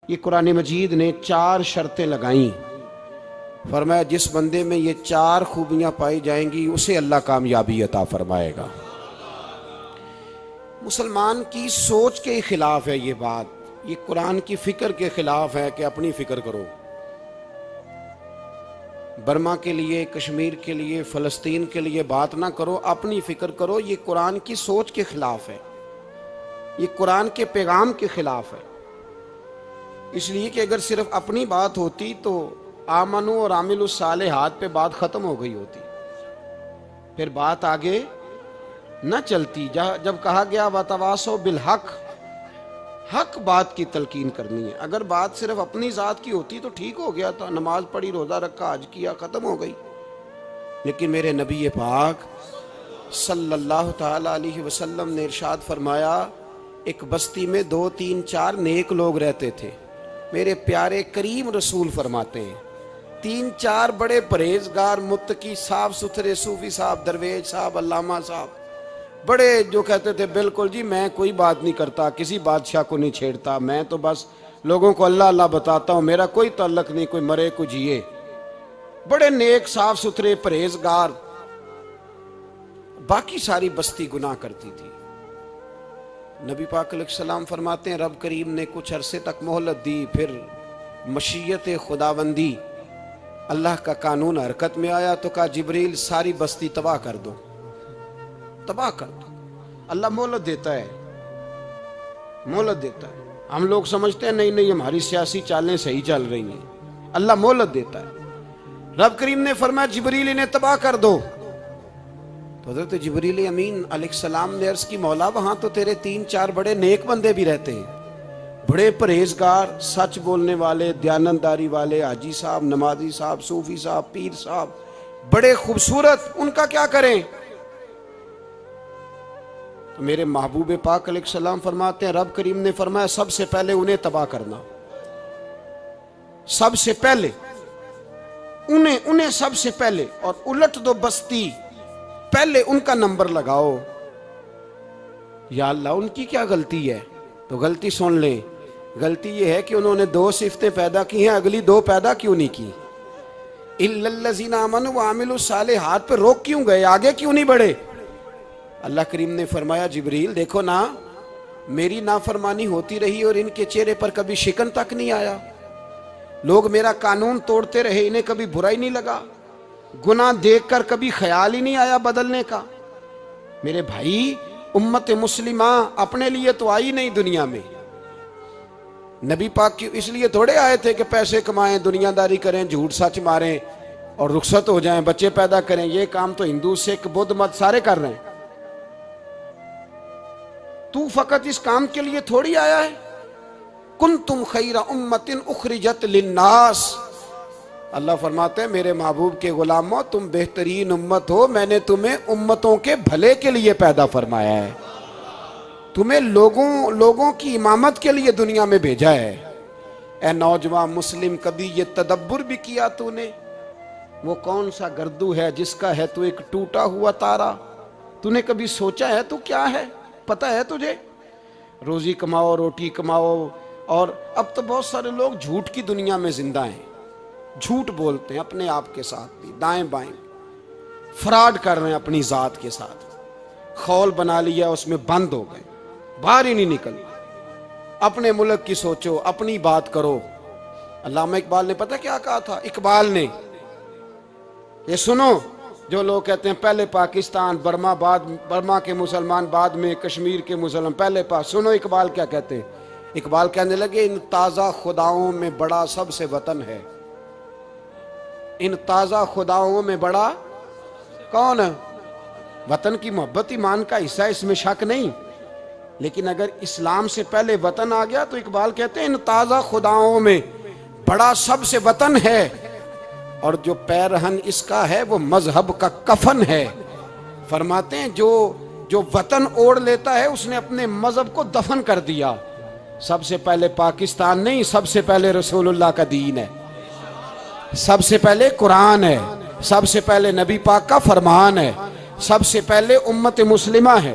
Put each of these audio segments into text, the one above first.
یہ قرآن مجید نے 4 شرطیں لگائیں، فرمایا جس بندے میں یہ 4 خوبیاں پائی جائیں گی اسے اللہ کامیابی عطا فرمائے گا۔ مسلمان کی سوچ کے خلاف ہے یہ بات، یہ قرآن کی فکر کے خلاف ہے کہ اپنی فکر کرو۔ برما کے لیے، کشمیر کے لیے، فلسطین کے لیے بات نہ کرو، اپنی فکر کرو۔ یہ قرآن کی سوچ کے خلاف ہے، یہ قرآن کے پیغام کے خلاف ہے۔ اس لیے کہ اگر صرف اپنی بات ہوتی تو آمنو اور عامل الصالحات پہ بات ختم ہو گئی ہوتی، پھر بات آگے نہ چلتی۔ جب کہا گیا وَتَوَاصَوْا بِالْحَقِّ، حق بات کی تلقین کرنی ہے۔ اگر بات صرف اپنی ذات کی ہوتی تو ٹھیک ہو گیا تھا، نماز پڑھی، روزہ رکھا، حج کیا، ختم ہو گئی۔ لیکن میرے نبی پاک صلی اللہ تعالی علیہ وسلم نے ارشاد فرمایا، ایک بستی میں 2 3 4 نیک لوگ رہتے تھے۔ میرے پیارے کریم رسول فرماتے ہیں 3 4 بڑے پرہیزگار، متقی، صاف ستھرے صوفی صاحب، درویش صاحب، علامہ صاحب، بڑے جو کہتے تھے بالکل جی میں کوئی بات نہیں کرتا، کسی بادشاہ کو نہیں چھیڑتا، میں تو بس لوگوں کو اللہ اللہ بتاتا ہوں، میرا کوئی تعلق نہیں، کوئی مرے کوئی جیے۔ بڑے نیک، صاف ستھرے، پرہیزگار۔ باقی ساری بستی گناہ کرتی تھی۔ نبی پاک علیہ السلام فرماتے ہیں رب کریم نے کچھ عرصے تک مہلت دی، پھر مشیت خداوندی، اللہ کا قانون حرکت میں آیا تو کہا جبریل ساری بستی تباہ کر دو، تباہ کر دو۔ اللہ مہلت دیتا ہے، مہلت دیتا ہے۔ ہم لوگ سمجھتے ہیں نہیں ہماری سیاسی چالیں صحیح چل رہی ہیں، اللہ مہلت دیتا ہے۔ رب کریم نے فرمایا جبریل انہیں تباہ کر دو۔ تو حضرت جبریل امین علیہ السلام نے عرض کی مولا وہاں تو تیرے 3 4 بڑے نیک بندے بھی رہتے ہیں، بڑے پرہیزگار، سچ بولنے والے، دیانتداری والے، حاجی صاحب، نمازی صاحب، صوفی صاحب، پیر صاحب، بڑے خوبصورت، ان کا کیا کریں؟ تو میرے محبوب پاک علیہ السلام فرماتے ہیں رب کریم نے فرمایا سب سے پہلے انہیں تباہ کرنا، سب سے پہلے انہیں سب سے پہلے، اور الٹ دو بستی، پہلے ان کا نمبر لگاؤ۔ یا اللہ ان کی کیا غلطی ہے؟ تو غلطی سن لیں، غلطی یہ ہے کہ انہوں نے 2 صفتیں پیدا کی ہیں، اگلی 2 پیدا کیوں نہیں کی؟ اِلَّا الَّذِينَ آمَنُوا وَعَمِلُوا الصَّالِحَاتِ پہ روک کیوں گئے، آگے کیوں نہیں بڑھے؟ اللہ کریم نے فرمایا جبریل دیکھو نا، میری نافرمانی ہوتی رہی اور ان کے چہرے پر کبھی شکن تک نہیں آیا، لوگ میرا قانون توڑتے رہے، انہیں کبھی برا ہی نہیں لگا، گناہ دیکھ کر کبھی خیال ہی نہیں آیا بدلنے کا۔ میرے بھائی امت مسلمہ اپنے لیے تو آئی نہیں دنیا میں، نبی پاک کی اس لیے تھوڑے آئے تھے کہ پیسے کمائیں، دنیا داری کریں، جھوٹ سچ ماریں اور رخصت ہو جائیں، بچے پیدا کریں۔ یہ کام تو ہندو، سکھ، بدھ مت سارے کر رہے ہیں، تو فقط اس کام کے لیے تھوڑی آیا ہے۔ کنتم خیر امت اخرجت للناس، اللہ فرماتے ہیں میرے محبوب کے غلاموں تم بہترین امت ہو، میں نے تمہیں امتوں کے بھلے کے لیے پیدا فرمایا ہے، تمہیں لوگوں کی امامت کے لیے دنیا میں بھیجا ہے۔ اے نوجوان مسلم کبھی یہ تدبر بھی کیا تو نے؟ وہ کون سا گردو ہے جس کا ہے تو ایک ٹوٹا ہوا تارا؟ تو نے کبھی سوچا ہے تو کیا ہے؟ پتہ ہے تجھے؟ روزی کماؤ، روٹی کماؤ، اور اب تو بہت سارے لوگ جھوٹ کی دنیا میں زندہ ہیں، جھوٹ بولتے ہیں اپنے آپ کے ساتھ بھی، دائیں بائیں فراڈ کر رہے ہیں اپنی ذات کے ساتھ، خول بنا لیا اس میں بند ہو گئے، باہر ہی نہیں نکل۔ اپنے ملک کی سوچو، اپنی بات کرو۔ علامہ اقبال نے پتہ کیا کہا تھا؟ اقبال نے، یہ سنو جو لوگ کہتے ہیں پہلے پاکستان، برما کے مسلمان بعد میں، کشمیر کے مسلمان پہلے سنو اقبال کیا کہتے ہیں۔ اقبال کہنے لگے ان تازہ خداؤں میں بڑا سب سے وطن ہے، ان تازہ خداؤں میں بڑا کون ہے؟ وطن کی محبت ایمان کا حصہ، اس میں شک نہیں، لیکن اگر اسلام سے پہلے وطن آ گیا تو اقبال کہتے ہیں ان تازہ خداؤں میں بڑا سب سے وطن ہے، اور جو پیرہن اس کا ہے وہ مذہب کا کفن ہے۔ فرماتے ہیں جو وطن اوڑھ لیتا ہے اس نے اپنے مذہب کو دفن کر دیا۔ سب سے پہلے پاکستان نہیں، سب سے پہلے رسول اللہ کا دین ہے، سب سے پہلے قرآن ہے، سب سے پہلے نبی پاک کا فرمان ہے، سب سے پہلے امت مسلمہ ہے۔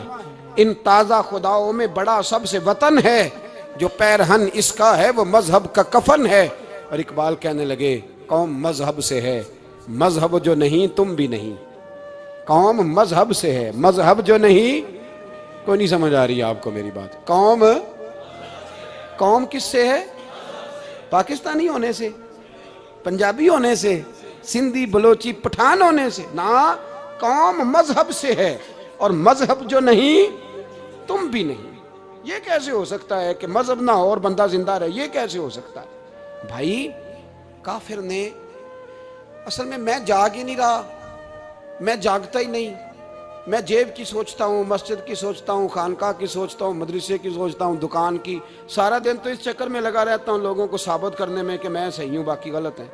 ان تازہ خداؤں میں بڑا سب سے وطن ہے، جو پیرہن اس کا ہے وہ مذہب کا کفن ہے. اور اقبال کہنے لگے قوم مذہب سے ہے، مذہب جو نہیں تم بھی نہیں. قوم مذہب سے ہے، مذہب جو نہیں. کوئی نہیں سمجھ آ رہی آپ کو میری بات؟ قوم کس سے ہے؟ پاکستانی ہونے سے، پنجابی ہونے سے، سندھی بلوچی پٹھان ہونے سے نہ. قوم مذہب سے ہے، اور مذہب جو نہیں تم بھی نہیں. یہ کیسے ہو سکتا ہے کہ مذہب نہ ہو اور بندہ زندہ رہے؟ یہ کیسے ہو سکتا ہے بھائی؟ کافر نے اصل میں جاگ ہی نہیں رہا، میں جاگتا ہی نہیں. میں جیب کی سوچتا ہوں، مسجد کی سوچتا ہوں، خانقاہ کی سوچتا ہوں، مدرسے کی سوچتا ہوں، دکان کی. سارا دن تو اس چکر میں لگا رہتا ہوں لوگوں کو ثابت کرنے میں کہ میں صحیح ہوں باقی غلط ہیں.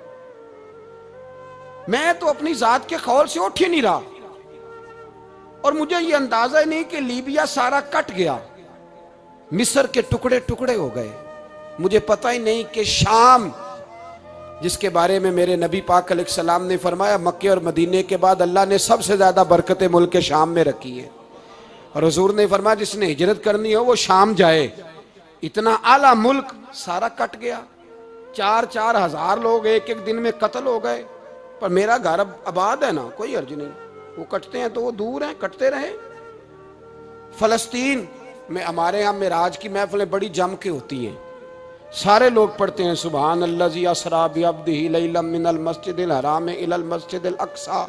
میں تو اپنی ذات کے خول سے اٹھ ہی نہیں رہا. اور مجھے یہ اندازہ ہی نہیں کہ لیبیا سارا کٹ گیا، مصر کے ٹکڑے ٹکڑے ہو گئے. مجھے پتہ ہی نہیں کہ شام، جس کے بارے میں میرے نبی پاک علیہ السلام نے فرمایا مکے اور مدینے کے بعد اللہ نے سب سے زیادہ برکتیں ملک شام میں رکھی ہیں. اور حضور نے فرمایا جس نے ہجرت کرنی ہو وہ شام جائے. اتنا اعلیٰ ملک سارا کٹ گیا. 4,000 ہزار لوگ ایک دن میں قتل ہو گئے. پر میرا گھر اب آباد ہے نا، کوئی حرج نہیں. وہ کٹتے ہیں تو وہ دور ہیں، کٹتے رہے. فلسطین میں ہمارے ہاں معراج کی محفلیں بڑی جم کے ہوتی ہیں. سارے لوگ پڑھتے ہیں سبحان الذی اسریٰ بعبدہ لیلا من المسجد الحرام الی المسجد الاقصی.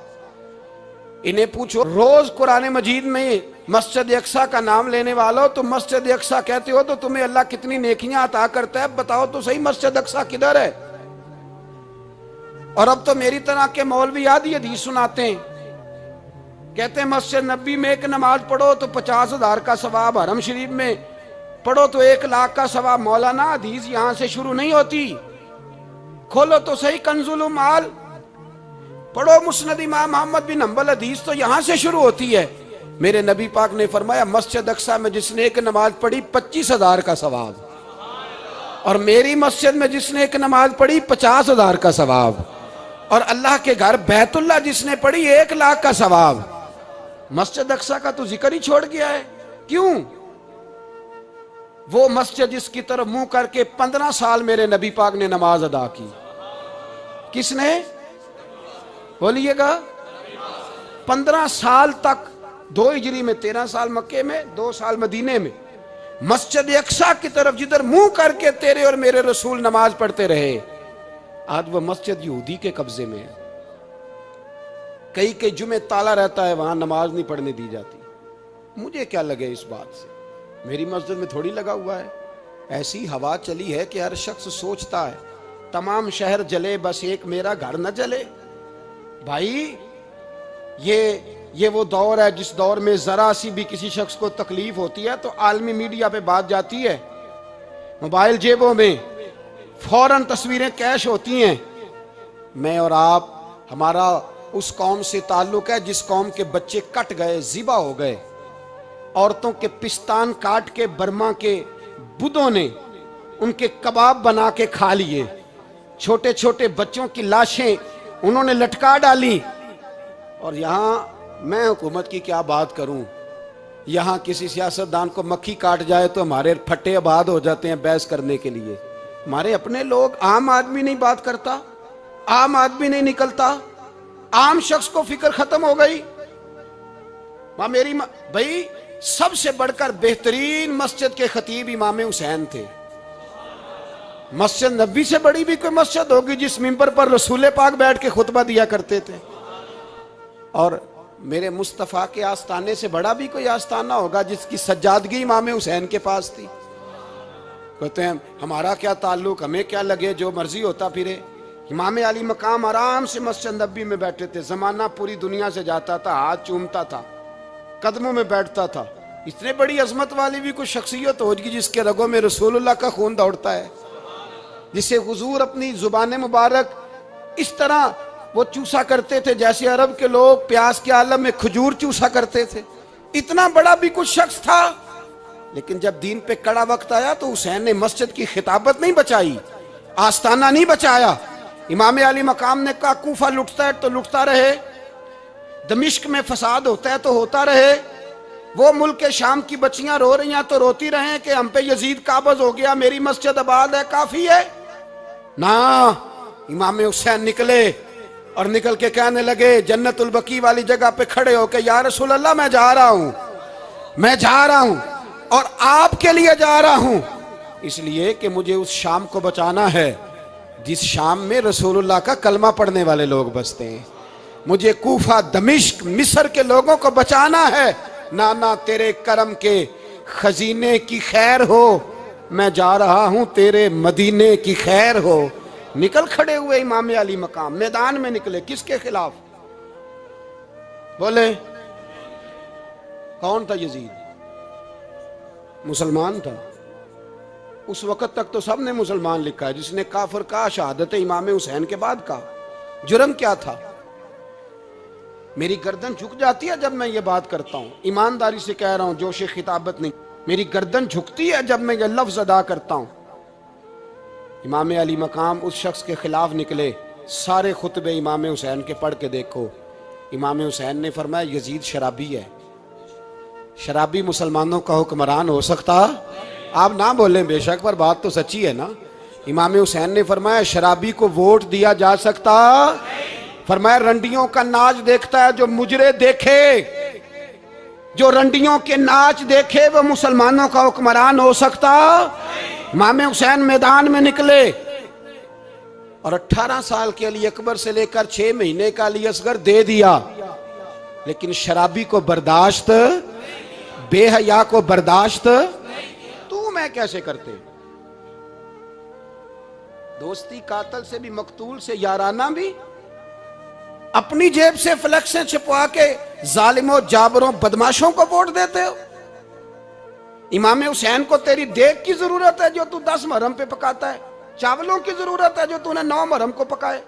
انہیں پوچھو روز قرآن مجید میں مسجد اقصی کا نام لینے والوں، تم مسجد اقصی کہتے ہو تو تمہیں اللہ کتنی نیکیاں عطا کرتا ہے. بتاؤ تو صحیح مسجد اقصی کدھر ہے؟ اور اب تو میری طرح کے مولوی آدھی حدیث سناتے ہیں، کہتے ہیں مسجد نبی میں ایک نماز پڑھو تو 50,000 کا ثواب، حرم شریف میں پڑھو تو 1,00,000 کا ثواب. مولانا حدیث یہاں سے شروع نہیں ہوتی. کھولو تو صحیح کنز المال، پڑھو مسند امام محمد بن حنبل، حدیث تو یہاں سے شروع ہوتی ہے. میرے نبی پاک نے فرمایا مسجد اقصی میں جس نے ایک نماز پڑھی 25,000 کا ثواب، اور میری مسجد میں جس نے ایک نماز پڑھی 50,000 کا ثواب، اور اللہ کے گھر بیت اللہ جس نے پڑھی 1,00,000 کا ثواب. مسجد اقصی کا تو ذکر ہی چھوڑ گیا ہے. کیوں؟ وہ مسجد جس کی طرف منہ کر کے 15 سال میرے نبی پاک نے نماز ادا کی. کس نے؟ بولیے گا. 15 سال تک، 2 ہجری میں 13 سال مکے میں، 2 سال مدینے میں، مسجد اقصی کی طرف جدھر منہ کر کے تیرے اور میرے رسول نماز پڑھتے رہے. آج وہ مسجد یہودی کے قبضے میں ہے. کئی جمعے تالا رہتا ہے، وہاں نماز نہیں پڑھنے دی جاتی. مجھے کیا لگے اس بات سے؟ میری مسجد میں تھوڑی لگا ہوا ہے. ایسی ہوا چلی ہے کہ ہر شخص سوچتا ہے تمام شہر جلے بس ایک میرا گھر نہ جلے. بھائی یہ وہ دور ہے جس دور میں ذرا سی بھی کسی شخص کو تکلیف ہوتی ہے تو عالمی میڈیا پہ بات جاتی ہے، موبائل جیبوں میں فوراً تصویریں کیش ہوتی ہیں. میں اور آپ، ہمارا اس قوم سے تعلق ہے جس قوم کے بچے کٹ گئے، ذبح ہو گئے. عورتوں کے پستان کاٹ کے برما کے بدھوں نے ان کے کباب بنا کے کھا لیے. چھوٹے چھوٹے بچوں کی لاشیں انہوں نے لٹکا ڈالی. اور یہاں میں حکومت کی کیا بات کروں، یہاں کسی سیاستدان کو مکھی کاٹ جائے تو ہمارے پھٹے آباد ہو جاتے ہیں بحث کرنے کے لیے. ہمارے اپنے لوگ، عام آدمی نہیں بات کرتا، عام آدمی نہیں نکلتا، عام شخص کو فکر ختم ہو گئی. بھائی سب سے بڑھ کر بہترین مسجد کے خطیب امام حسین تھے. مسجد نبی سے بڑی بھی کوئی مسجد ہوگی جس ممبر پر رسول پاک بیٹھ کے خطبہ دیا کرتے تھے؟ اور میرے مصطفیٰ کے آستانے سے بڑا بھی کوئی آستانہ ہوگا جس کی سجادگی امام حسین کے پاس تھی؟ کہتے ہیں ہمارا کیا تعلق، ہمیں کیا لگے، جو مرضی ہوتا پھرے. امام علی مقام آرام سے مسجد نبی میں بیٹھے تھے. زمانہ پوری دنیا سے جاتا تھا، ہاتھ چومتا تھا، قدموں میں بیٹھتا تھا. اتنے بڑی عظمت والی بھی کوئی شخصیت ہوگی جس کے رگوں میں رسول اللہ کا خون دوڑتا ہے، جسے حضور اپنی زبان مبارک اس طرح وہ چوسا کرتے تھے جیسے عرب کے لوگ پیاس کے عالم میں کھجور چوسا کرتے تھے. اتنا بڑا بھی کچھ شخص تھا. لیکن جب دین پہ کڑا وقت آیا تو حسین نے مسجد کی خطابت نہیں بچائی، آستانہ نہیں بچایا. امام علی مقام نے کہا کوفہ لٹتا ہے تو لٹتا رہے، دمشق میں فساد ہوتا ہے تو ہوتا رہے، وہ ملک شام کی بچیاں رو رہی ہیں تو روتی رہیں کہ ہم پہ یزید قابض ہو گیا، میری مسجد آباد ہے، کافی ہے؟ نا، امام حسین نکلے اور نکل کے کہنے لگے جنت البقیع والی جگہ پہ کھڑے ہو کہ یا رسول اللہ میں جا رہا ہوں اور آپ کے لیے جا رہا ہوں، اس لیے کہ مجھے اس شام کو بچانا ہے جس شام میں رسول اللہ کا کلمہ پڑھنے والے لوگ بستے ہیں، مجھے کوفہ، دمشق، مصر کے لوگوں کو بچانا ہے۔ نانا تیرے کرم کے خزینے کی خیر ہو، میں جا رہا ہوں تیرے مدینے کی خیر ہو۔ نکل کھڑے ہوئے امام علی مقام، میدان میں نکلے، کس کے خلاف؟ بولے کون تھا یزید؟ مسلمان تھا۔ اس وقت تک تو سب نے مسلمان لکھا ہے، جس نے کافر کہا شہادت امام حسین کے بعد کہا۔ جرم کیا تھا؟ میری گردن جھک جاتی ہے جب میں یہ بات کرتا ہوں، ایمانداری سے کہہ رہا ہوں، جوش خطابت نہیں، میری گردن جھکتی ہے جب میں یہ لفظ ادا کرتا ہوں۔ امام علی مقام اس شخص کے خلاف نکلے، سارے خطبے امام حسین کے پڑھ کے دیکھو۔ امام حسین نے فرمایا یزید شرابی ہے۔ شرابی مسلمانوں کا حکمران ہو سکتا؟ آپ نہ بولیں بے شک، پر بات تو سچی ہے نا۔ امام حسین نے فرمایا شرابی کو ووٹ دیا جا سکتا؟ فرمایا رنڈیوں کا ناچ دیکھتا ہے جو مجرے دیکھے، جو رنڈیوں کے ناچ دیکھے وہ مسلمانوں کا حکمران ہو سکتا؟ امام حسین میدان میں نکلے اور 18 سال کے علی اکبر سے لے کر 6 مہینے کا علی اصغر دے دیا، لیکن شرابی کو برداشت، بے حیا کو برداشت تو میں کیسے کرتے؟ دوستی قاتل سے بھی، مقتول سے یارانہ بھی، اپنی جیب سے فلیکسیں چھپوا کے ظالموں، جابروں، بدماشوں کو ووٹ دیتے ہو۔ امام حسین کو تیری دیگ کی ضرورت ہے جو تو 10 محرم پہ پکاتا ہے، چاولوں کی ضرورت ہے جو تو نے 9 محرم کو پکائے،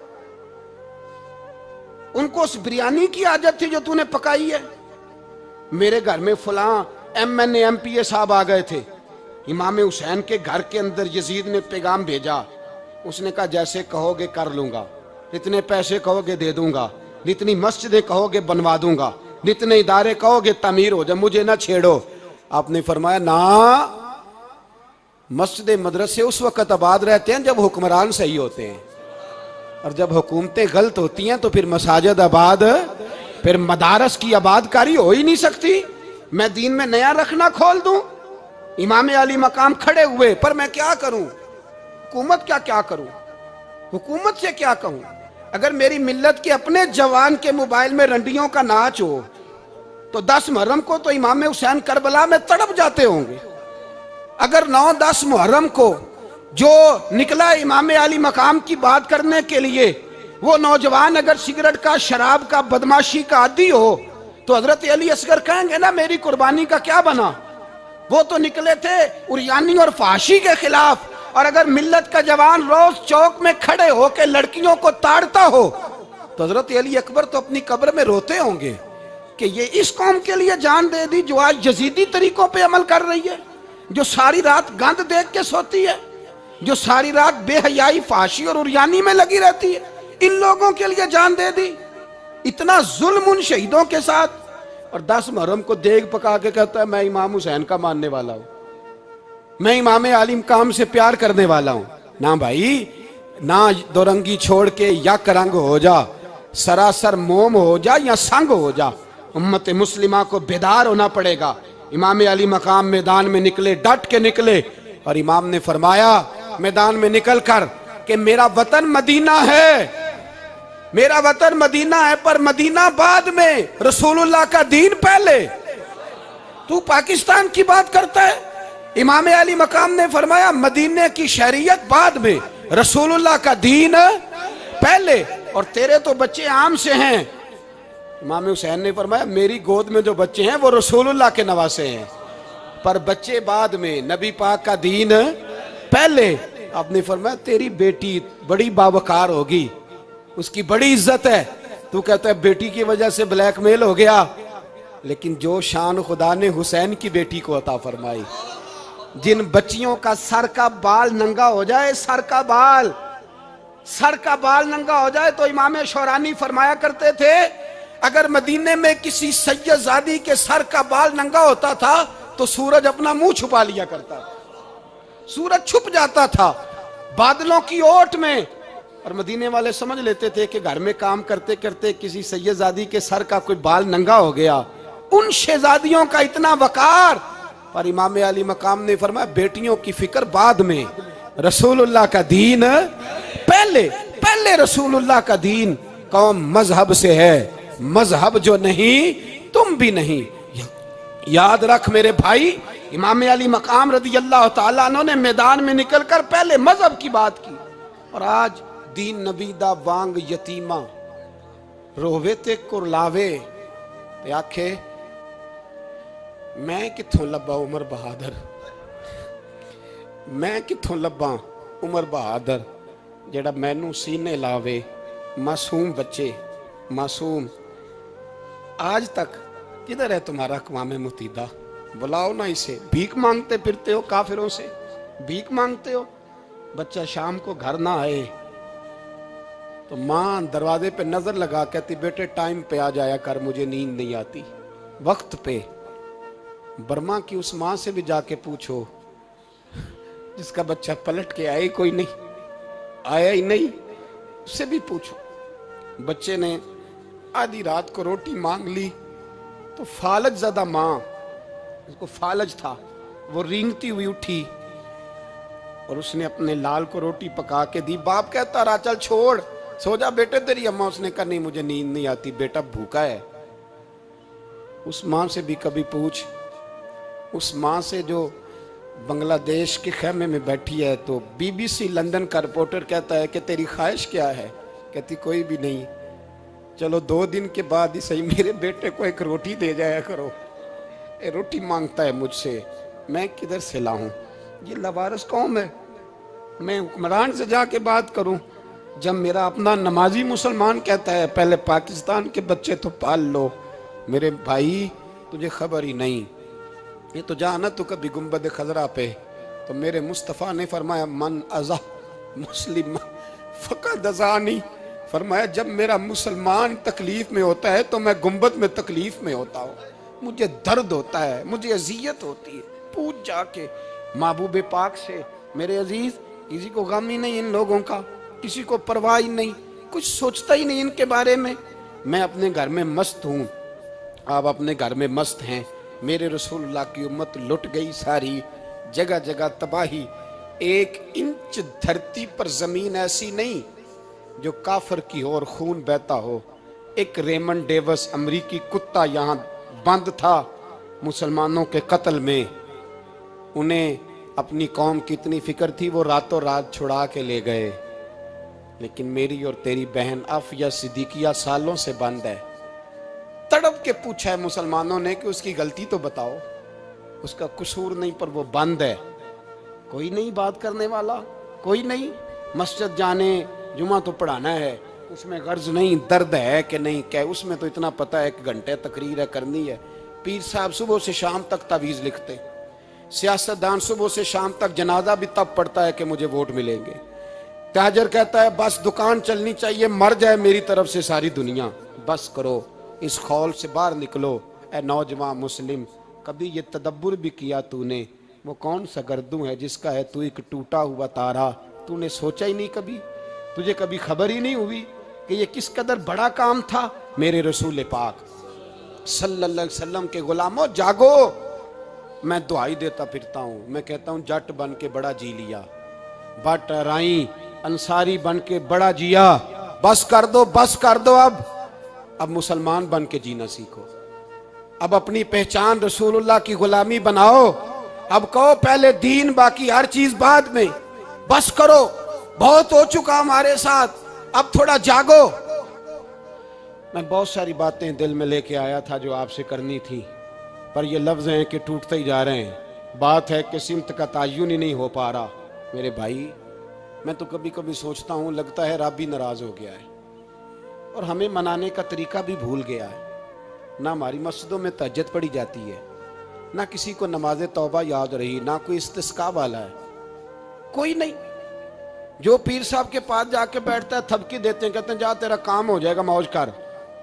ان کو اس بریانی کی عادت تھی جو تو نے پکائی ہے۔ میرے گھر میں فلاں MNA MPA صاحب آ گئے تھے، امام حسین کے گھر کے اندر یزید نے پیغام بھیجا، اس نے کہا جیسے کہو گے کر لوں گا، جتنے پیسے کہو گے دے دوں گا، جتنی مسجدیں کہو گے بنوا دوں گا، جتنے ادارے کہو گے تعمیر ہو جائے، مجھے نہ چھیڑو۔ آپ نے فرمایا نا، مسجد مدرسے اس وقت آباد رہتے ہیں جب حکمران صحیح ہوتے ہیں، اور جب حکومتیں غلط ہوتی ہیں تو پھر مساجد آباد، پھر مدارس کی آباد کاری ہو ہی نہیں سکتی۔ میں دین میں نیا رکھنا کھول دوں؟ امام علی مقام کھڑے ہوئے، پر میں کیا کروں؟ حکومت کیا کروں؟ حکومت سے کیا کہوں؟ اگر میری ملت کے اپنے جوان کے موبائل میں رنڈیوں کا ناچ ہو تو 10 محرم کو تو امام حسین کربلا میں تڑپ جاتے ہوں گے۔ اگر 9-10 محرم کو جو نکلا امام علی مقام کی بات کرنے کے لیے، وہ نوجوان اگر سگریٹ کا، شراب کا، بدماشی کا عادی ہو تو حضرت علی اصغر کہیں گے نا میری قربانی کا کیا بنا؟ وہ تو نکلے تھے عریانی اور فحاشی کے خلاف، اور اگر ملت کا جوان روز چوک میں کھڑے ہو کے لڑکیوں کو تاڑتا ہو تو حضرت علی اکبر تو اپنی قبر میں روتے ہوں گے کہ یہ اس قوم کے لیے جان دے دی جو آج یزیدی طریقوں پہ عمل کر رہی ہے، جو ساری رات گند دیکھ کے سوتی ہے، جو ساری رات بے حیائی، فحاشی اور عریانی میں لگی رہتی ہے، ان لوگوں کے لیے جان دے دی۔ اتنا ظلم ان شہیدوں کے ساتھ، اور 10 محرم کو دیگ پکا کے کہتا ہے میں امام حسین کا ماننے والا ہوں، میں امام علی مقام سے پیار کرنے والا ہوں۔ نہ بھائی، نہ دو رنگی چھوڑ کے یک رنگ ہو جا، سراسر موم ہو جا یا سنگ ہو جا، امت مسلمہ کو بیدار ہونا پڑے گا۔ امام علی مقام میدان میں نکلے، ڈٹ کے نکلے، اور امام نے فرمایا میدان میں نکل کر کہ میرا وطن مدینہ ہے، میرا وطن مدینہ ہے، پر مدینہ بعد میں، رسول اللہ کا دین پہلے۔ تو پاکستان کی بات کرتا ہے؟ امام علی مقام نے فرمایا مدینہ کی شریعت بعد میں، رسول اللہ کا دین پہلے، اور تیرے تو بچے عام سے ہیں۔ امام حسین نے فرمایا میری گود میں جو بچے ہیں وہ رسول اللہ کے نواسے ہیں، پر بچے بعد میں، نبی پاک کا دین پہلے۔ آپ نے فرمایا تیری بیٹی بڑی باوقار ہوگی، اس کی بڑی عزت ہے، تو کہتا ہے بیٹی کی وجہ سے بلیک میل ہو گیا، لیکن جو شان خدا نے حسین کی بیٹی کو عطا فرمائی، جن بچیوں کا سر کا بال ننگا ہو جائے، سر کا بال ننگا ہو جائے تو امام شورانی فرمایا کرتے تھے اگر مدینے میں کسی سیدزادی کے سر کا بال ننگا ہوتا تھا تو سورج اپنا منہ چھپا لیا کرتا تھا، سورج چھپ جاتا تھا بادلوں کی اوٹ میں، اور مدینے والے سمجھ لیتے تھے کہ گھر میں کام کرتے کرتے کسی سیدزادی کے سر کا کوئی بال ننگا ہو گیا۔ ان شہزادیوں کا اتنا وقار، پر امام علی مقام نے فرمایا بیٹیوں کی فکر بعد میں، رسول اللہ کا دین پہلے رسول اللہ کا دین قوم مذہب سے ہے، مذہب جو نہیں تم بھی نہیں۔ یاد رکھ میرے بھائی، امام علی مقام رضی اللہ تعالیٰ عنہ نے میدان میں نکل کر پہلے مذہب کی بات کی، اور آج دین نبی دا وانگ یتیمہ رووے تے کرلاوے تے آکھے میں کتھوں لبا عمر بہادر، میں کتھوں لبا عمر بہادر جیڑا مینوں سینے لاوے، معصوم بچے معصوم۔ آج تک کدھر ہے تمہارا اقوام متحدہ؟ بلاؤ نا اسے، بھیک مانگتے پھرتے ہو کافروں سے، بھیک مانگتے ہو۔ بچہ شام کو گھر نہ آئے تو ماں دروازے پہ نظر لگا کہتی بیٹے ٹائم پہ آ جایا کر، مجھے نیند نہیں آتی، وقت پہ۔ برما کی اس ماں سے بھی جا کے پوچھو جس کا بچہ پلٹ کے آئے کوئی نہیں، آیا ہی نہیں، اس سے بھی پوچھو۔ بچے نے آدھی رات کو روٹی مانگ لی تو فالج زدہ ماں، اس کو فالج تھا، وہ رینگتی ہوئی اٹھی اور اس نے اپنے لال کو روٹی پکا کے دی۔ باپ کہتا رہا چل چھوڑ سو جا بیٹے تیری اماں، اس نے کہا نہیں مجھے نیند نہیں آتی، بیٹا بھوکا ہے۔ اس ماں سے بھی کبھی پوچھ، اس ماں سے جو بنگلہ دیش کے خیمے میں بیٹھی ہے، تو بی بی سی لندن کا رپورٹر کہتا ہے کہ تیری خواہش کیا ہے؟ کہتی کوئی بھی نہیں، چلو 2 دن کے بعد ہی صحیح میرے بیٹے کو ایک روٹی دے جایا کرو، روٹی مانگتا ہے مجھ سے، میں کدھر سے لاؤں؟ یہ لوارث قوم ہے، میں حکمران سے جا کے بات کروں؟ جب میرا اپنا نمازی مسلمان کہتا ہے پہلے پاکستان کے بچے تو پال لو، میرے بھائی تجھے خبر ہی نہیں، یہ تو جانا تو کبھی گنبد خضرا پہ، تو میرے مصطفیٰ نے فرمایا من ازا مسلم فقد ازانی، فرمایا جب میرا مسلمان تکلیف میں ہوتا ہے تو میں گنبد میں تکلیف میں ہوتا ہوں، مجھے درد ہوتا ہے، مجھے اذیت ہوتی ہے۔ پوچھ جا کے محبوب پاک سے، میرے عزیز کسی کو غم ہی نہیں ان لوگوں کا، کسی کو پرواہ ہی نہیں، کچھ سوچتا ہی نہیں ان کے بارے میں۔ میں اپنے گھر میں مست ہوں، آپ اپنے گھر میں مست ہیں۔ میرے رسول اللہ کی امت لٹ گئی ساری، جگہ جگہ تباہی، 1 انچ دھرتی پر زمین ایسی نہیں جو کافر کی ہو اور خون بہتا ہو۔ ایک ریمن ڈیوس امریکی کتا یہاں بند تھا مسلمانوں کے قتل میں، انہیں اپنی قوم کی اتنی فکر تھی وہ راتوں رات چھڑا کے لے گئے، لیکن میری اور تیری بہن عافیہ صدیقیہ سالوں سے بند ہے۔ تڑپ کے پوچھا ہے مسلمانوں نے کہ اس کی غلطی تو بتاؤ، اس کا قصور نہیں پر وہ بند ہے، کوئی نہیں بات کرنے والا، کوئی نہیں۔ مسجد جانے جمعہ تو پڑھانا ہے، اس میں غرض نہیں درد ہے کہ نہیں کہ، اس میں تو اتنا پتہ ہے 1 گھنٹے تقریر ہے کرنی ہے۔ پیر صاحب صبح سے شام تک تعویذ لکھتے، سیاستدان صبح سے شام تک جنازہ بھی تب پڑتا ہے کہ مجھے ووٹ ملیں گے۔ تاجر کہتا ہے بس دکان چلنی چاہیے، مر جائے میری طرف سے ساری دنیا، بس کرو اس خول سے باہر نکلو۔ اے نوجوان مسلم، کبھی یہ تدبر بھی کیا تو نے وہ کون سا گردوں ہے جس کا ہے تو ایک ٹوٹا ہوا تارا؟ تو نے سوچا ہی نہیں کبھی، تجھے کبھی خبر ہی نہیں ہوئی کہ یہ کس قدر بڑا کام تھا؟ میرے رسول پاک صلی اللہ علیہ وسلم کے غلاموں جاگو۔ میں دعائی دیتا پھرتا ہوں، میں کہتا ہوں جٹ بن کے بڑا جی لیا، بٹ رائیں انصاری بن کے بڑا جیا، بس کر دو بس کر دو۔ اب مسلمان بن کے جینا سیکھو، اب اپنی پہچان رسول اللہ کی غلامی بناؤ، اب کہو پہلے دین باقی ہر چیز بعد میں، بس کرو بہت ہو چکا ہمارے ساتھ، اب تھوڑا جاگو۔ میں بہت ساری باتیں دل میں لے کے آیا تھا جو آپ سے کرنی تھی، پر یہ لفظ ہیں کہ ٹوٹتے ہی جا رہے ہیں، بات ہے کہ سمت کا تعین ہی نہیں ہو پا رہا۔ میرے بھائی میں تو کبھی کبھی سوچتا ہوں لگتا ہے رب بھی ناراض ہو گیا ہے اور ہمیں منانے کا طریقہ بھی بھول گیا ہے۔ نہ ہماری مسجدوں میں تہجد پڑھی جاتی ہے، نہ کسی کو نماز توبہ یاد رہی، نہ کوئی استسقاء والا ہے، کوئی نہیں۔ جو پیر صاحب کے پاس جا کے بیٹھتا ہے تھپکی دیتے ہیں، کہتے ہیں جا تیرا کام ہو جائے گا، موج کر،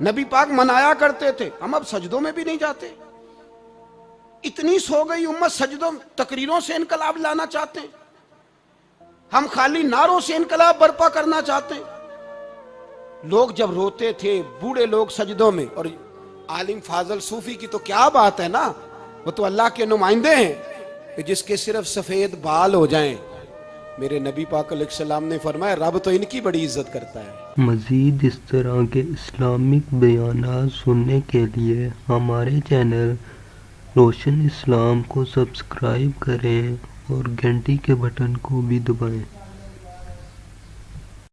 نبی پاک منایا کرتے تھے، ہم اب سجدوں میں بھی نہیں جاتے. اتنی سو گئی امت، سجدوں تقریروں سے انقلاب لانا چاہتے ہیں، ہم خالی نعروں سے انقلاب برپا کرنا چاہتے ہیں. لوگ جب روتے تھے بوڑھے لوگ سجدوں میں، اور عالم فاضل صوفی کی تو کیا بات ہے نا، وہ تو اللہ کے نمائندے ہیں کہ جس کے صرف سفید بال ہو جائیں، میرے نبی پاک علیہ السلام نے فرمایا رب تو ان کی بڑی عزت کرتا ہے. مزید اس طرح کے اسلامک بیانات سننے کے لیے ہمارے چینل روشن اسلام کو سبسکرائب کریں اور گھنٹی کے بٹن کو بھی دبائیں.